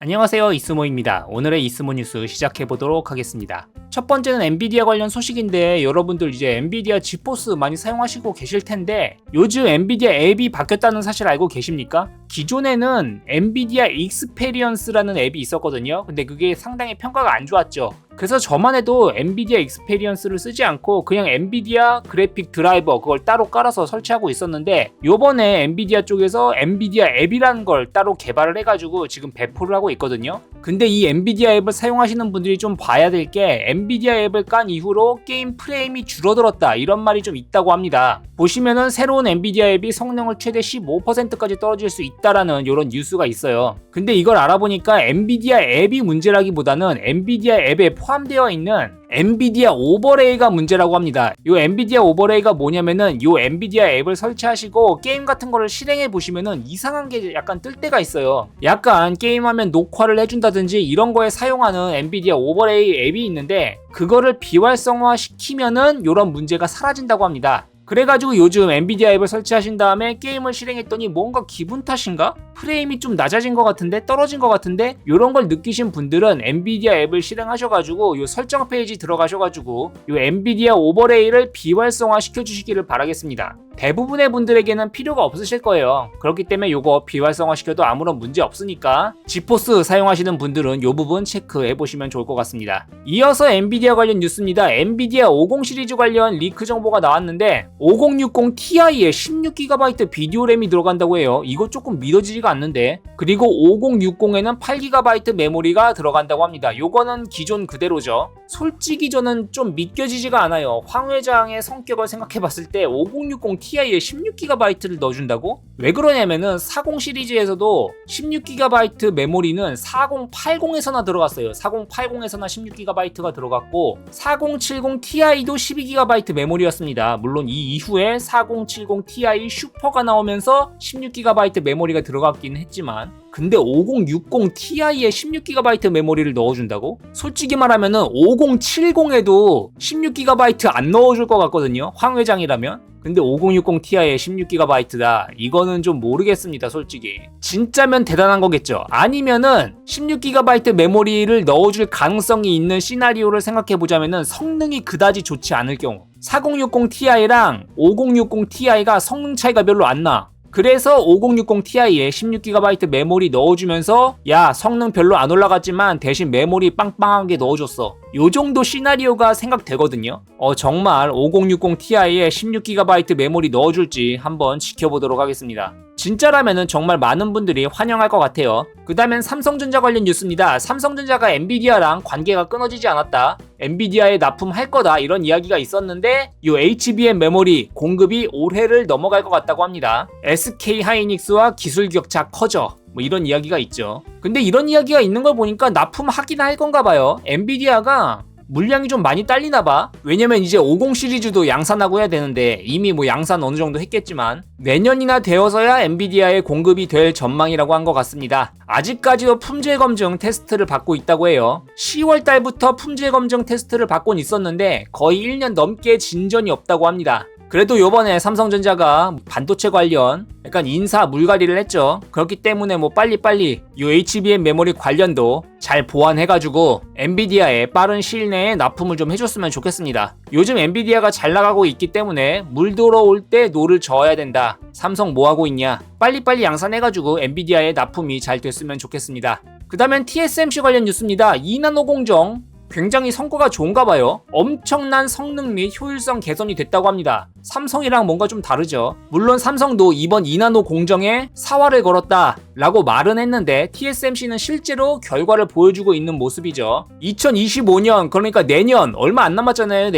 안녕하세요, 이스모입니다. 오늘의 이스모 뉴스 시작해보도록 하겠습니다. 첫 번째는 엔비디아 관련 소식인데, 여러분들 이제 엔비디아 지포스 많이 사용하시고 계실 텐데 요즘 엔비디아 앱이 바뀌었다는 사실 알고 계십니까? 기존에는 엔비디아 익스페리언스라는 앱이 있었거든요. 근데 그게 상당히 평가가 안 좋았죠. 그래서 저만 해도 엔비디아 익스페리언스를 쓰지 않고 그냥 엔비디아 그래픽 드라이버 그걸 따로 깔아서 설치하고 있었는데, 요번에 엔비디아 쪽에서 엔비디아 앱이라는 걸 따로 개발을 해가지고 지금 배포를 하고 있거든요. 근데 이 엔비디아 앱을 사용하시는 분들이 좀 봐야 될 게, 엔비디아 앱을 깐 이후로 게임 프레임이 줄어들었다 이런 말이 좀 있다고 합니다. 보시면은 새로운 엔비디아 앱이 성능을 최대 15%까지 떨어질 수 있다라는 이런 뉴스가 있어요. 근데 이걸 알아보니까 엔비디아 앱이 문제라기보다는 엔비디아 앱에 포함되어 있는 엔비디아 오버레이가 문제라고 합니다. 이 엔비디아 오버레이가 뭐냐면은 이 엔비디아 앱을 설치하시고 게임 같은 거를 실행해 보시면은 이상한 게 약간 뜰 때가 있어요. 약간 게임하면 녹화를 해준다든지 이런 거에 사용하는 엔비디아 오버레이 앱이 있는데, 그거를 비활성화 시키면은 이런 문제가 사라진다고 합니다. 그래가지고 요즘 엔비디아 앱을 설치하신 다음에 게임을 실행했더니 뭔가 기분 탓인가? 프레임이 좀 낮아진 것 같은데, 떨어진 것 같은데, 이런 걸 느끼신 분들은 엔비디아 앱을 실행하셔가지고 요 설정 페이지 들어가셔가지고 요 엔비디아 오버레이를 비활성화 시켜주시기를 바라겠습니다. 대부분의 분들에게는 필요가 없으실 거예요. 그렇기 때문에 요거 비활성화 시켜도 아무런 문제 없으니까 지포스 사용하시는 분들은 요 부분 체크해 보시면 좋을 것 같습니다. 이어서 엔비디아 관련 뉴스입니다. 엔비디아 50 시리즈 관련 리크 정보가 나왔는데 5060 Ti에 16GB 비디오 램이 들어간다고 해요. 이거 조금 믿어지지가 않는데. 그리고 5060에는 8GB 메모리가 들어간다고 합니다. 요거는 기존 그대로죠. 솔직히 저는 좀 믿겨지지가 않아요. 황 회장의 성격을 생각해 봤을 때 5060 Ti에 16GB를 넣어준다고? 왜 그러냐면은 40 시리즈에서도 16GB 메모리는 4080에서나 들어갔어요. 4080에서나 16GB가 들어갔고 4070 Ti도 12GB 메모리였습니다. 물론 이 이후에 4070 Ti 슈퍼가 나오면서 16GB 메모리가 들어갔긴 했지만, 근데 5060 Ti에 16GB 메모리를 넣어준다고? 솔직히 말하면은 5070에도 16GB 안 넣어줄 것 같거든요, 황 회장이라면. 근데 5060 Ti에 16GB다. 이거는 좀 모르겠습니다, 솔직히. 진짜면 대단한 거겠죠. 아니면은 16GB 메모리를 넣어줄 가능성이 있는 시나리오를 생각해보자면은 성능이 그다지 좋지 않을 경우, 4060 Ti랑 5060 Ti가 성능 차이가 별로 안 나. 그래서 5060 Ti에 16GB 메모리 넣어주면서 야, 성능 별로 안 올라갔지만 대신 메모리 빵빵하게 넣어줬어. 요 정도 시나리오가 생각되거든요. 정말 5060 Ti에 16GB 메모리 넣어줄지 한번 지켜보도록 하겠습니다. 진짜라면은 정말 많은 분들이 환영할 것 같아요. 그 다음엔 삼성전자 관련 뉴스입니다. 삼성전자가 엔비디아랑 관계가 끊어지지 않았다, 엔비디아에 납품할 거다, 이런 이야기가 있었는데 이 HBM 메모리 공급이 올해를 넘어갈 것 같다고 합니다. SK 하이닉스와 기술 격차 커져, 뭐 이런 이야기가 있죠. 근데 이런 이야기가 있는 걸 보니까 납품하긴 할 건가 봐요. 엔비디아가 물량이 좀 많이 딸리나봐. 왜냐면 이제 50 시리즈도 양산하고 해야 되는데 이미 뭐 양산 어느 정도 했겠지만 내년이나 되어서야 엔비디아에 공급이 될 전망이라고 한 것 같습니다. 아직까지도 품질 검증 테스트를 받고 있다고 해요. 10월 달부터 품질 검증 테스트를 받곤 있었는데 거의 1년 넘게 진전이 없다고 합니다. 그래도 요번에 삼성전자가 반도체 관련 약간 인사 물갈이를 했죠. 그렇기 때문에 뭐 빨리빨리 이 HBM 메모리 관련도 잘 보완해가지고 엔비디아에 빠른 시일 내에 납품을 좀 해줬으면 좋겠습니다. 요즘 엔비디아가 잘 나가고 있기 때문에 물 들어올 때 노를 저어야 된다. 삼성 뭐하고 있냐? 빨리빨리 양산해가지고 엔비디아에 납품이 잘 됐으면 좋겠습니다. 그 다음엔 TSMC 관련 뉴스입니다. 2나노 공정 굉장히 성과가 좋은가 봐요. 엄청난 성능 및 효율성 개선이 됐다고 합니다. 삼성이랑 뭔가 좀 다르죠. 물론 삼성도 이번 2나노 공정에 사활을 걸었다 라고 말은 했는데 TSMC는 실제로 결과를 보여주고 있는 모습이죠. 2025년, 그러니까 내년, 얼마 안 남았잖아요.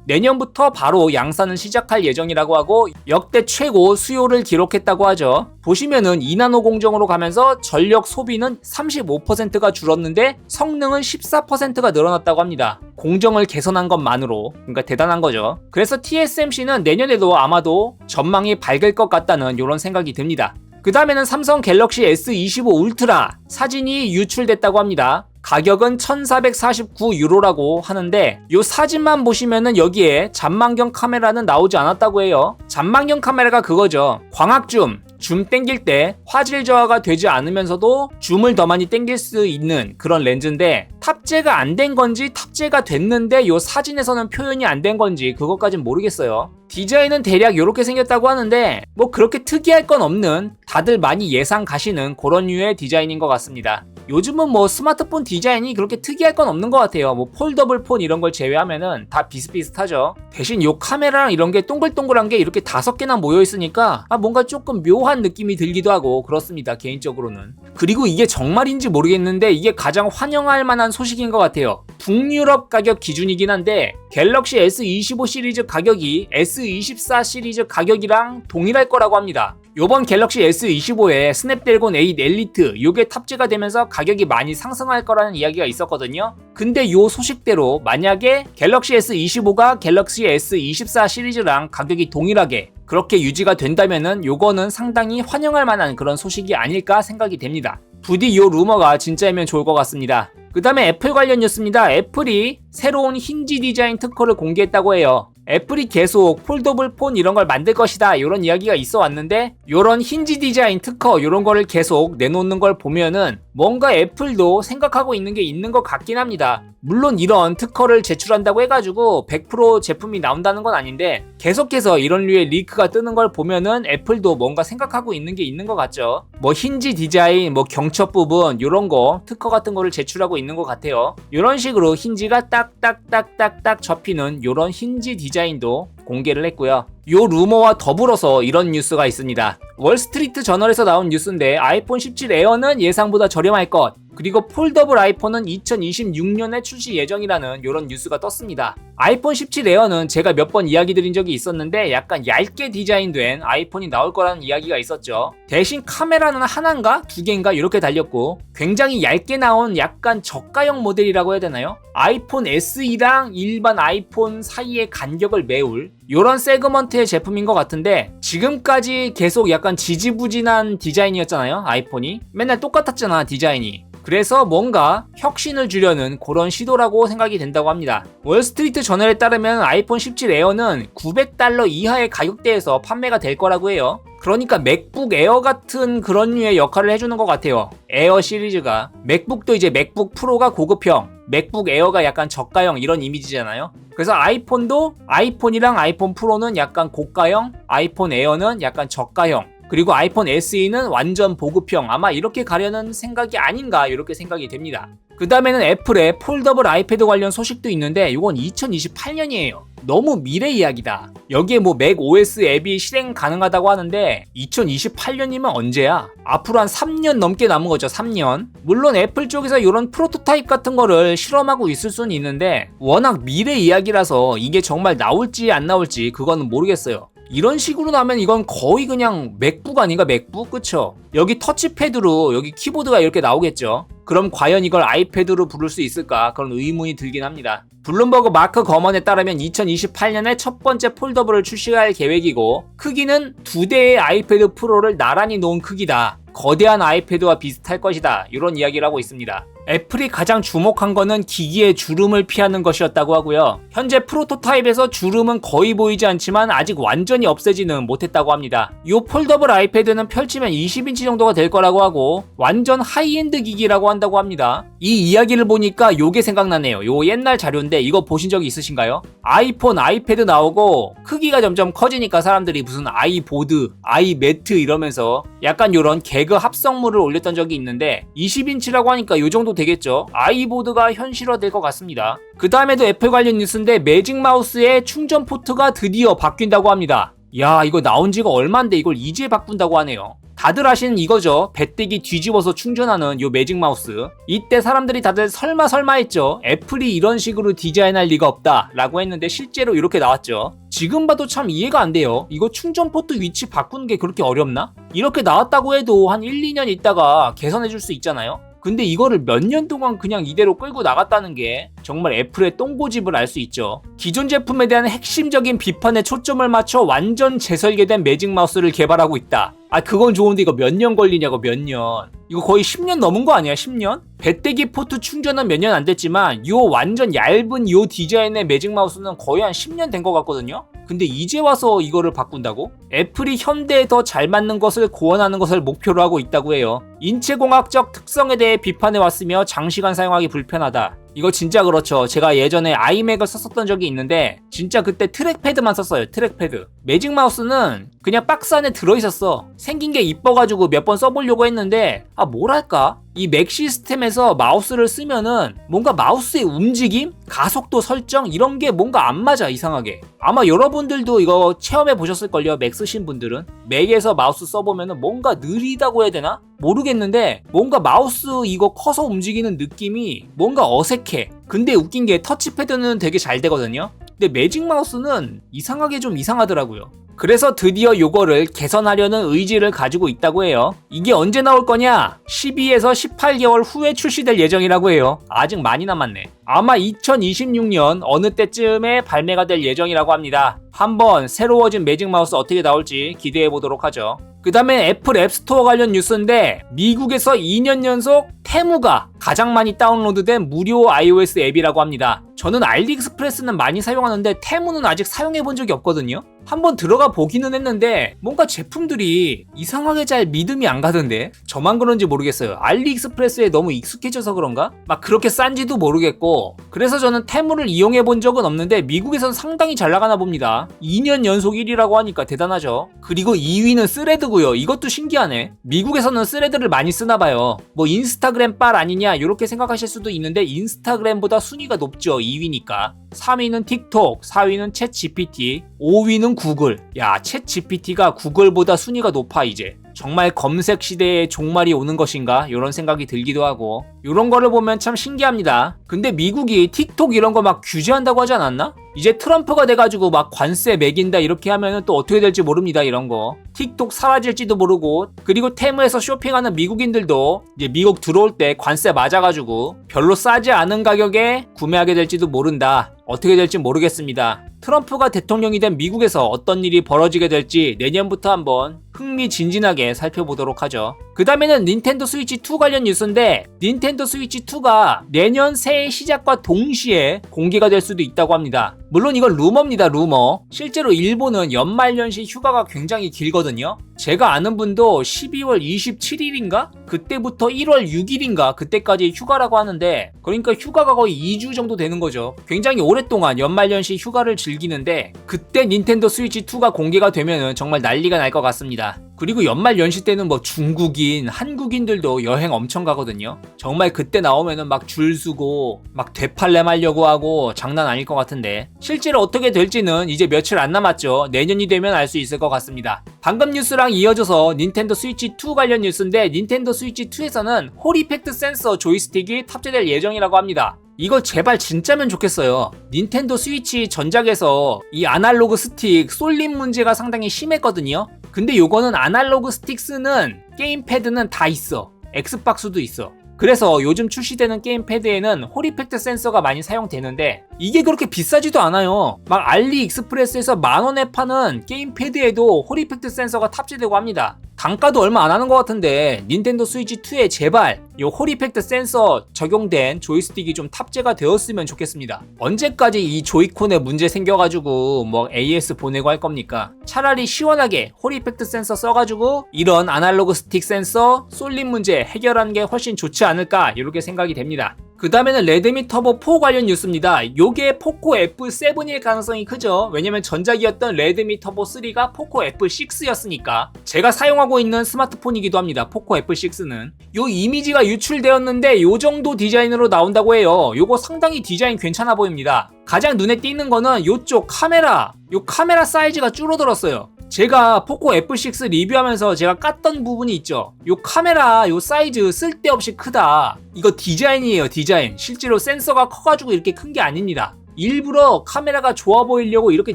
내년부터 바로 양산을 시작할 예정이라고 하고 역대 최고 수요를 기록했다고 하죠. 보시면은 2나노 공정으로 가면서 전력 소비는 35%가 줄었는데 성능은 14%가 늘어났다고 합니다. 공정을 개선한 것만으로. 그러니까 대단한 거죠. 그래서 TSMC는 내년에도 아마도 전망이 밝을 것 같다는 이런 생각이 듭니다. 그 다음에는 삼성 갤럭시 S25 울트라 사진이 유출됐다고 합니다. 가격은 1449유로라고 하는데 이 사진만 보시면은 여기에 잔망경 카메라는 나오지 않았다고 해요. 잔망경 카메라가 그거죠. 광학줌, 줌 땡길 때 화질 저하가 되지 않으면서도 줌을 더 많이 땡길 수 있는 그런 렌즈인데 탑재가 안 된 건지 탑재가 됐는데 요 사진에서는 표현이 안 된 건지 그것까진 모르겠어요. 디자인은 대략 이렇게 생겼다고 하는데 뭐 그렇게 특이할 건 없는 다들 많이 예상 가시는 그런 류의 디자인인 것 같습니다. 요즘은 뭐 스마트폰 디자인이 그렇게 특이할 건 없는 것 같아요. 뭐 폴더블 폰 이런 걸 제외하면은 다 비슷비슷하죠. 대신 요 카메라랑 이런 게 동글동글한 게 이렇게 5개나 모여 있으니까 뭔가 조금 묘한 느낌이 들기도 하고 그렇습니다. 개인적으로는. 그리고 이게 정말인지 모르겠는데 이게 가장 환영할 만한 소식인 것 같아요. 북유럽 가격 기준이긴 한데 갤럭시 S25 시리즈 가격이 S24 시리즈 가격이랑 동일할 거라고 합니다. 요번 갤럭시 S25에 스냅드래곤 8 엘리트 요게 탑재가 되면서 가격이 많이 상승할 거라는 이야기가 있었거든요. 근데 요 소식대로 만약에 갤럭시 S25가 갤럭시 S24 시리즈랑 가격이 동일하게 그렇게 유지가 된다면은 요거는 상당히 환영할 만한 그런 소식이 아닐까 생각이 됩니다. 부디 요 루머가 진짜이면 좋을 것 같습니다. 그 다음에 애플 관련 뉴스입니다. 애플이 새로운 힌지 디자인 특허를 공개했다고 해요. 애플이 계속 폴더블 폰 이런 걸 만들 것이다 이런 이야기가 있어 왔는데 요런 힌지 디자인 특허 이런 거를 계속 내놓는 걸 보면은 뭔가 애플도 생각하고 있는 게 있는 것 같긴 합니다. 물론 이런 특허를 제출한다고 해가지고 100% 제품이 나온다는 건 아닌데 계속해서 이런 류의 리크가 뜨는 걸 보면은 애플도 뭔가 생각하고 있는 게 있는 것 같죠. 뭐 힌지 디자인, 뭐 경첩 부분 이런 거 특허 같은 거를 제출하고 있는 것 같아요. 이런 식으로 힌지가 딱딱딱딱딱 접히는 이런 힌지 디자인도 공개를 했고요. 요 루머와 더불어서 이런 뉴스가 있습니다. 월스트리트 저널에서 나온 뉴스인데 아이폰 17 에어는 예상보다 저렴할 것, 그리고 폴더블 아이폰은 2026년에 출시 예정이라는 이런 뉴스가 떴습니다. 아이폰 17 에어는 제가 몇 번 이야기 드린 적이 있었는데 약간 얇게 디자인된 아이폰이 나올 거라는 이야기가 있었죠. 대신 카메라는 하나인가? 2개인가? 이렇게 달렸고 굉장히 얇게 나온 약간 저가형 모델이라고 해야 되나요? 아이폰 SE랑 일반 아이폰 사이의 간격을 메울 이런 세그먼트의 제품인 것 같은데 지금까지 계속 약간 지지부진한 디자인이었잖아요. 아이폰이 맨날 똑같았잖아 디자인이. 그래서 뭔가 혁신을 주려는 그런 시도라고 생각이 된다고 합니다. 월스트리트 저널에 따르면 아이폰 17 에어는 $900 이하의 가격대에서 판매가 될 거라고 해요. 그러니까 맥북 에어 같은 그런 류의 역할을 해주는 것 같아요. 에어 시리즈가. 맥북도 이제 맥북 프로가 고급형, 맥북 에어가 약간 저가형 이런 이미지잖아요. 그래서 아이폰도 아이폰이랑 아이폰 프로는 약간 고가형, 아이폰 에어는 약간 저가형, 그리고 아이폰 SE는 완전 보급형, 아마 이렇게 가려는 생각이 아닌가 이렇게 생각이 됩니다. 그 다음에는 애플의 폴더블 아이패드 관련 소식도 있는데 이건 2028년이에요. 너무 미래 이야기다. 여기에 뭐 맥 OS 앱이 실행 가능하다고 하는데 2028년이면 언제야? 앞으로 한 3년 넘게 남은 거죠. 3년. 물론 애플 쪽에서 이런 프로토타입 같은 거를 실험하고 있을 수는 있는데 워낙 미래 이야기라서 이게 정말 나올지 안 나올지 그거는 모르겠어요. 이런 식으로 나면 이건 거의 그냥 맥북 아닌가? 맥북? 그쵸? 여기 터치패드로 여기 키보드가 이렇게 나오겠죠. 그럼 과연 이걸 아이패드로 부를 수 있을까? 그런 의문이 들긴 합니다. 블룸버그 마크 거먼에 따르면 2028년에 첫 번째 폴더블을 출시할 계획이고 크기는 2대의 아이패드 프로를 나란히 놓은 크기다. 거대한 아이패드와 비슷할 것이다. 이런 이야기를 하고 있습니다. 애플이 가장 주목한 거는 기기의 주름을 피하는 것이었다고 하고요. 현재 프로토타입에서 주름은 거의 보이지 않지만 아직 완전히 없애지는 못했다고 합니다. 이 폴더블 아이패드는 펼치면 20인치 정도가 될 거라고 하고 완전 하이엔드 기기라고 한다고 합니다. 이 이야기를 보니까 요게 생각나네요. 요 옛날 자료인데 이거 보신 적이 있으신가요? 아이폰, 아이패드 나오고 크기가 점점 커지니까 사람들이 무슨 아이보드, 아이매트 이러면서 약간 요런 개그 합성물을 올렸던 적이 있는데 20인치라고 하니까 요 정도 되겠죠. 아이보드가 현실화될 것 같습니다. 그 다음에도 애플 관련 뉴스인데 매직 마우스의 충전 포트가 드디어 바뀐다고 합니다. 야, 이거 나온 지가 얼만데 이걸 이제 바꾼다고 하네요. 다들 아시는 이거죠. 배때기 뒤집어서 충전하는 요 매직 마우스. 이때 사람들이 다들 설마 했죠. 애플이 이런 식으로 디자인할 리가 없다 라고 했는데 실제로 이렇게 나왔죠. 지금 봐도 참 이해가 안 돼요. 이거 충전 포트 위치 바꾸는 게 그렇게 어렵나? 이렇게 나왔다고 해도 한 1, 2년 있다가 개선해 줄 수 있잖아요. 근데 이거를 몇 년 동안 그냥 이대로 끌고 나갔다는 게 정말 애플의 똥고집을 알 수 있죠. 기존 제품에 대한 핵심적인 비판에 초점을 맞춰 완전 재설계된 매직 마우스를 개발하고 있다. 아, 그건 좋은데 이거 몇 년 걸리냐고. 몇 년. 이거 거의 10년 넘은 거 아니야? 10년? 배때기 포트 충전은 몇 년 안 됐지만 요 완전 얇은 요 디자인의 매직 마우스는 거의 한 10년 된 것 같거든요. 근데 이제 와서 이거를 바꾼다고? 애플이 현대에 더 잘 맞는 것을 고안하는 것을 목표로 하고 있다고 해요. 인체공학적 특성에 대해 비판해 왔으며 장시간 사용하기 불편하다. 이거 진짜 그렇죠. 제가 예전에 아이맥을 썼었던 적이 있는데 진짜 그때 트랙패드만 썼어요. 트랙패드. 매직 마우스는 그냥 박스 안에 들어있었어. 생긴 게 이뻐가지고 몇 번 써보려고 했는데 뭐랄까? 이 맥 시스템에서 마우스를 쓰면은 뭔가 마우스의 움직임? 가속도 설정? 이런 게 뭔가 안 맞아, 이상하게. 아마 여러분들도 이거 체험해 보셨을걸요. 맥 쓰신 분들은. 맥에서 마우스 써보면은 뭔가 느리다고 해야 되나? 모르겠는데 뭔가 마우스 이거 커서 움직이는 느낌이 뭔가 어색해. 근데 웃긴 게 터치패드는 되게 잘 되거든요. 근데 매직 마우스는 이상하게 좀 이상하더라고요. 그래서 드디어 요거를 개선하려는 의지를 가지고 있다고 해요. 이게 언제 나올 거냐? 12에서 18개월 후에 출시될 예정이라고 해요. 아직 많이 남았네. 아마 2026년 어느 때쯤에 발매가 될 예정이라고 합니다. 한번 새로워진 매직 마우스 어떻게 나올지 기대해 보도록 하죠. 그 다음에 애플 앱스토어 관련 뉴스인데 미국에서 2년 연속 테무가 가장 많이 다운로드된 무료 iOS 앱이라고 합니다. 저는 알리익스프레스는 많이 사용하는데 테무는 아직 사용해 본 적이 없거든요. 한번 들어가 보기는 했는데 뭔가 제품들이 이상하게 잘 믿음이 안 가던데 저만 그런지 모르겠어요. 알리익스프레스에 너무 익숙해져서 그런가? 막 그렇게 싼지도 모르겠고 그래서 저는 테무를 이용해 본 적은 없는데 미국에서는 상당히 잘 나가나 봅니다. 2년 연속 1위라고 하니까 대단하죠. 그리고 2위는 스레드고요. 이것도 신기하네. 미국에서는 스레드를 많이 쓰나 봐요. 뭐 인스타그램 빨 아니냐 이렇게 생각하실 수도 있는데 인스타그램보다 순위가 높죠. 2위니까. 3위는 틱톡, 4위는 챗 GPT, 5위는 구글. 야, 챗 GPT가 구글보다 순위가 높아 이제. 정말 검색 시대에 종말이 오는 것인가? 이런 생각이 들기도 하고 이런 거를 보면 참 신기합니다. 근데 미국이 틱톡 이런 거 막 규제한다고 하지 않았나? 이제 트럼프가 돼가지고 막 관세 매긴다 이렇게 하면은 또 어떻게 될지 모릅니다. 이런 거 틱톡 사라질지도 모르고 그리고 테무에서 쇼핑하는 미국인들도 이제 미국 들어올 때 관세 맞아가지고 별로 싸지 않은 가격에 구매하게 될지도 모른다. 어떻게 될지 모르겠습니다. 트럼프가 대통령이 된 미국에서 어떤 일이 벌어지게 될지 내년부터 한번 흥미진진하게 살펴보도록 하죠. 그 다음에는 닌텐도 스위치 2 관련 뉴스인데 닌텐도 스위치 2가 내년 새해 시작과 동시에 공개가 될 수도 있다고 합니다. 물론 이건 루머입니다. 루머. 실제로 일본은 연말연시 휴가가 굉장히 길거든요. 제가 아는 분도 12월 27일인가? 그때부터 1월 6일인가? 그때까지 휴가라고 하는데 그러니까 휴가가 거의 2주 정도 되는 거죠. 굉장히 오랫동안 연말연시 휴가를 즐기는데 그때 닌텐도 스위치 2가 공개가 되면은 정말 난리가 날 것 같습니다. 그리고 연말연시 때는 뭐 중국인, 한국인들도 여행 엄청 가거든요. 정말 그때 나오면은 막 줄 서고 막 되팔렘 하려고 하고 장난 아닐 것 같은데 실제로 어떻게 될지는 이제 며칠 안 남았죠. 내년이 되면 알 수 있을 것 같습니다. 방금 뉴스랑 이어져서 닌텐도 스위치 2 관련 뉴스인데 닌텐도 스위치 2에서는 홀 이펙트 센서 조이스틱이 탑재될 예정이라고 합니다. 이거 제발 진짜면 좋겠어요. 닌텐도 스위치 전작에서 이 아날로그 스틱 쏠림 문제가 상당히 심했거든요. 근데 요거는 아날로그 스틱 쓰는 게임패드는 다 있어. 엑스박스도 있어. 그래서 요즘 출시되는 게임패드에는 홀 이펙트 센서가 많이 사용되는데 이게 그렇게 비싸지도 않아요. 막 알리익스프레스에서 10,000원에 파는 게임패드에도 홀 이펙트 센서가 탑재되고 합니다. 단가도 얼마 안 하는 것 같은데 닌텐도 스위치 2에 제발 이 홀 이펙트 센서 적용된 조이스틱이 좀 탑재가 되었으면 좋겠습니다. 언제까지 이 조이콘에 문제 생겨가지고 뭐 AS 보내고 할 겁니까? 차라리 시원하게 홀 이펙트 센서 써가지고 이런 아날로그 스틱 센서 쏠림 문제 해결하는 게 훨씬 좋지 않을까 이렇게 생각이 됩니다. 그 다음에는 레드미 터보 4 관련 뉴스입니다. 요게 포코 F7일 가능성이 크죠. 왜냐면 전작이었던 레드미 터보 3가 포코 F6였으니까. 제가 사용하고 있는 스마트폰이기도 합니다. 포코 F6는. 요 이미지가 유출되었는데 요 정도 디자인으로 나온다고 해요. 요거 상당히 디자인 괜찮아 보입니다. 가장 눈에 띄는 거는 요쪽 카메라. 요 카메라 사이즈가 줄어들었어요. 제가 포코 F6 리뷰하면서 제가 깠던 부분이 있죠. 요 카메라 요 사이즈 쓸데없이 크다. 이거 디자인이에요. 디자인. 실제로 센서가 커가지고 이렇게 큰 게 아닙니다. 일부러 카메라가 좋아 보이려고 이렇게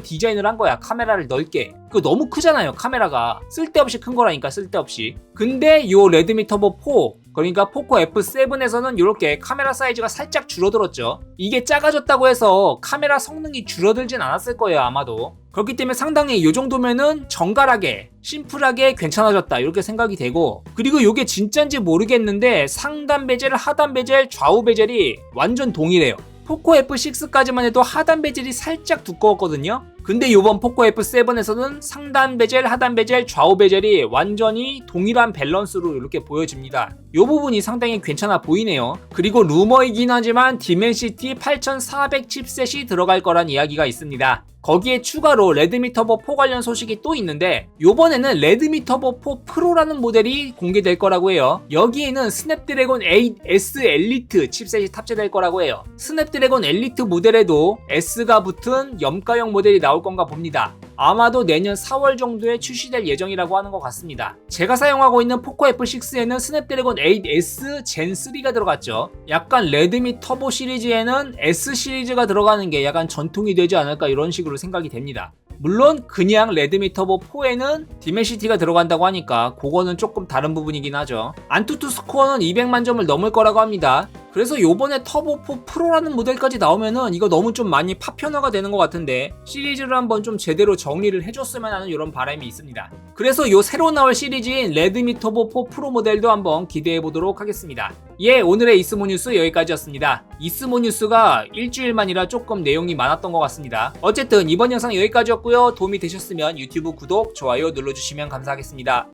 디자인을 한 거야. 카메라를 넓게. 그거 너무 크잖아요. 카메라가 쓸데없이 큰 거라니까. 쓸데없이. 근데 요 레드미 터보 4 그러니까 포코 F7에서는 이렇게 카메라 사이즈가 살짝 줄어들었죠. 이게 작아졌다고 해서 카메라 성능이 줄어들진 않았을 거예요. 아마도. 그렇기 때문에 상당히 이 정도면은 정갈하게 심플하게 괜찮아졌다 이렇게 생각이 되고 그리고 이게 진짜인지 모르겠는데 상단 베젤, 하단 베젤, 좌우 베젤이 완전 동일해요. 포코 F6까지만 해도 하단 베젤이 살짝 두꺼웠거든요. 근데 요번 포코 F7에서는 상단 베젤, 하단 베젤, 좌우 베젤이 완전히 동일한 밸런스로 이렇게 보여집니다. 요 부분이 상당히 괜찮아 보이네요. 그리고 루머이긴 하지만 디멘시티 8400 칩셋이 들어갈 거란 이야기가 있습니다. 거기에 추가로 레드미 터보 4 관련 소식이 또 있는데 요번에는 레드미 터보 4 프로라는 모델이 공개될 거라고 해요. 여기에는 스냅드래곤 8S 엘리트 칩셋이 탑재될 거라고 해요. 스냅드래곤 엘리트 모델에도 S가 붙은 염가형 모델이 나올 건가 봅니다. 아마도 내년 4월 정도에 출시될 예정이라고 하는 것 같습니다. 제가 사용하고 있는 포코 F6에는 스냅드래곤 8S 젠 3가 들어갔죠. 약간 레드미 터보 시리즈에는 S 시리즈가 들어가는 게 약간 전통이 되지 않을까 이런 식으로 생각이 됩니다. 물론 그냥 레드미 터보 4에는 디멘시티가 들어간다고 하니까 그거는 조금 다른 부분이긴 하죠. 안투투 스코어는 200만 점을 넘을 거라고 합니다. 그래서 요번에 터보 4 프로라는 모델까지 나오면은 이거 너무 좀 많이 파편화가 되는 것 같은데 시리즈를 한번 좀 제대로 정리를 해줬으면 하는 이런 바람이 있습니다. 그래서 요 새로 나올 시리즈인 레드미 터보 4 프로 모델도 한번 기대해 보도록 하겠습니다. 예, 오늘의 이스모 뉴스 여기까지였습니다. 이스모 뉴스가 일주일만이라 조금 내용이 많았던 것 같습니다. 어쨌든 이번 영상 여기까지였고요. 도움이 되셨으면 유튜브 구독, 좋아요 눌러주시면 감사하겠습니다.